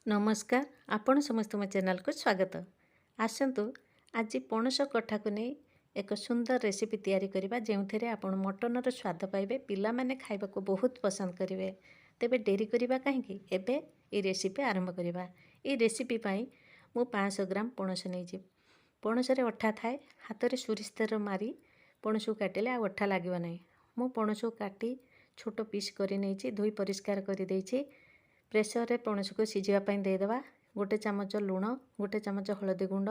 नमस्कार आपण समस्त मो चैनल को स्वागत। आसतु आज पणस कठा को नहीं एक सुंदर रेसिपी तैयारी करबा जेउथरे आपण मटनर स्वाद पाइबे, पिला माने खाइबा को बहुत पसंद करिवे। तेबे डेरी करबा काहेकि एबे ए रेसिपी आरंभ करबा। ए रेसिपी पाई मु 500 ग्राम पणस नै जी। पणस रे अठा थाए, हाथ रे सोरिष तेल मारी पणस को काटिले आ अठा लागिबो नै। मु पणस को काटी छोट पीस करि नै छी, धोई परिष्कार करि दै छी। प्रेसर रे पणस को सिझिबा पई देदेबा। गोटे चामच लुण, गोटे चामच हलदी गुंड,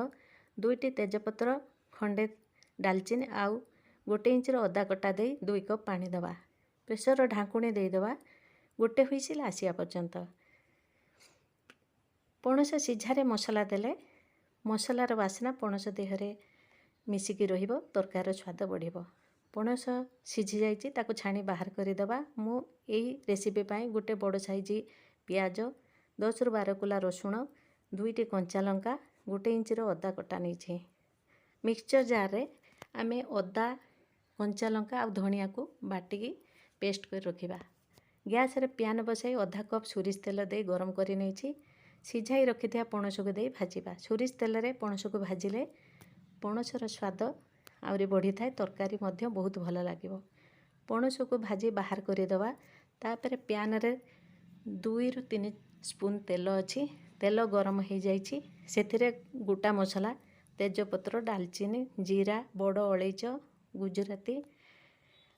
2टी तेजपत्र, खंडे डालचीनी आउ गोटे इंच अदा कटा दे 2 कप पानी दबा। प्रेसर ढाकुणी देदेबा गोटे हुइसिल आसिया पर्यंत। पणस सिझारे मसला देले मसलार वासना पणस देहरे मिसिकी रहिबो, तरकार स्वाद बढ़िबो। पणस सिझी जाइछि ताको छाणी बाहर करिदेबा। मु एई रेसिपी पाई गोटे बड़ साइज पियाज, 10 रु 12 कुला रसुण, 2टी कंचा लंका, गोटे इंच अदा कटा नहीं। मिक्सचर जार रे आमे अदा, कंचा लंका आ धनिया को बाटिकी पेस्ट कर रखिबा। गैस रे प्यान बसाई आधा कप सोरिष तेल दे गरम करि नहीं। सिझाई रखिथिया पणस को दे भाजिबा। सोरिष तेल रे पणस को भाजिले पणसर स्वाद आउरी बढ़ी थाए, तरकारी मध्य बहुत भल लागिबो। पणस को भाजी बाहर करिदेबा। तापर प्यान रे 2 रु 3 स्पून तेल अच्छी। तेल गरम हो जाइछि, सेथिरे गोटा मसला तेजपत्र, डालचीनी, जीरा, बड़ अलैच, गुजराती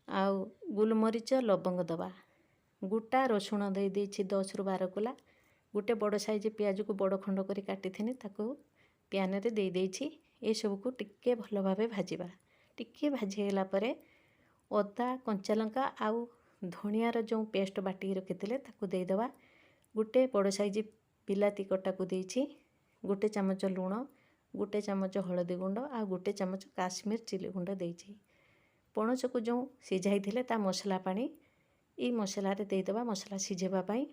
आउ गुलमरीच, लवंग दबा। गोटा रसुण दे देछि 10 रु 12 कुला। गोटे बड़ साइज पियाज को बड़ खंड करी काटी थिनी ताको प्यान रे दे देछि। ए सब को टिक्के भल भाबे भाजिबा। टिक्के भाजी होला परे अदा, कंचा लंका आउ धनियार जो पेस्ट बाटी रखिथिले ताको दे दबा। गोटे बड़ साइज बिलाती कटा को देछि। गोटे चामच लुण, गोटे चामच हलदी गुंड आ गोटे चामच काश्मीर चिली गुंड देछि। पणस को जो सिझाई थिले ता मसला पानी ई मसला रे दे दबा। मसला सिझेबा पई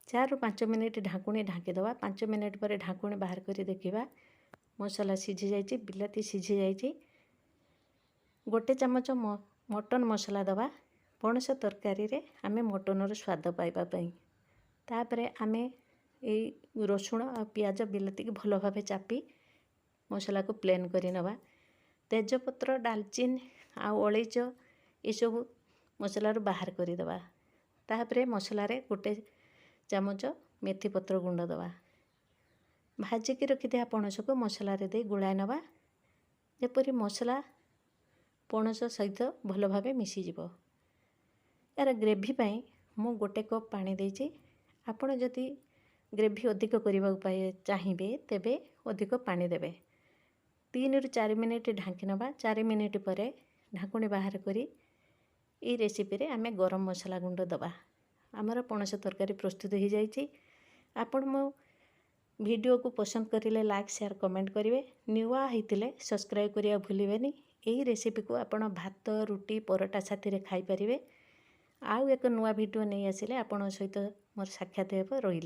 4 रु 5 मिनिट ढाकुणी ढाकी दबा। 5 मिनिट पर ढाकुणी बाहर करी देखिबा। मसला सिझी जाइछि, बिलाती सिझी जाइछि। गोटे चामच मटन मसला दबा। पणस तरकारी रे आमे मटनर स्वाद पाइबा पई। तापरे आमे ए रसुण आ पियाज बिलाती के भल भाबे चापी मसला को प्लेन करी नबा। तेजपत्र, डालचीन आ अलैच ए सब मसला रो बाहर करी दबा। तापरे मसला रे गोटे चामच मेथी पत्र गुंड दबा। भाजिकी रखिथिया पणस को मसला रे दे गुलाय नबा, जेपरि मसला पणस सहित भल भाबे मिसी जिवो। यार ग्रेवी पाई मु गोटे कप पानी देछि। आपण जदि ग्रेवी अधिक करबा चाहिए तेबे अधिक पानी देबे। 3 रु 4 मिनिट ढांकी नबा। 4 मिनिट परे ढाकुणी बाहर करी ए रेसिपी रे आमे गरम मसला गुंड दबा। आमर पणस तरकारी प्रस्तुत हो जाइछि। आपण मो वीडियो को पसंद करिले लाइक, शेयर, कमेंट करिवे। न्यूआ हेतिले सब्सक्राइब करिया भूलिबेनी। एही रेसिपी को आपण भात, रुटी, परोटा साथी रे खाई परिवे। आउ एक नुआ वीडियो नहीं आसिले आपण सहित मोर साक्षात हेबो। रहिली।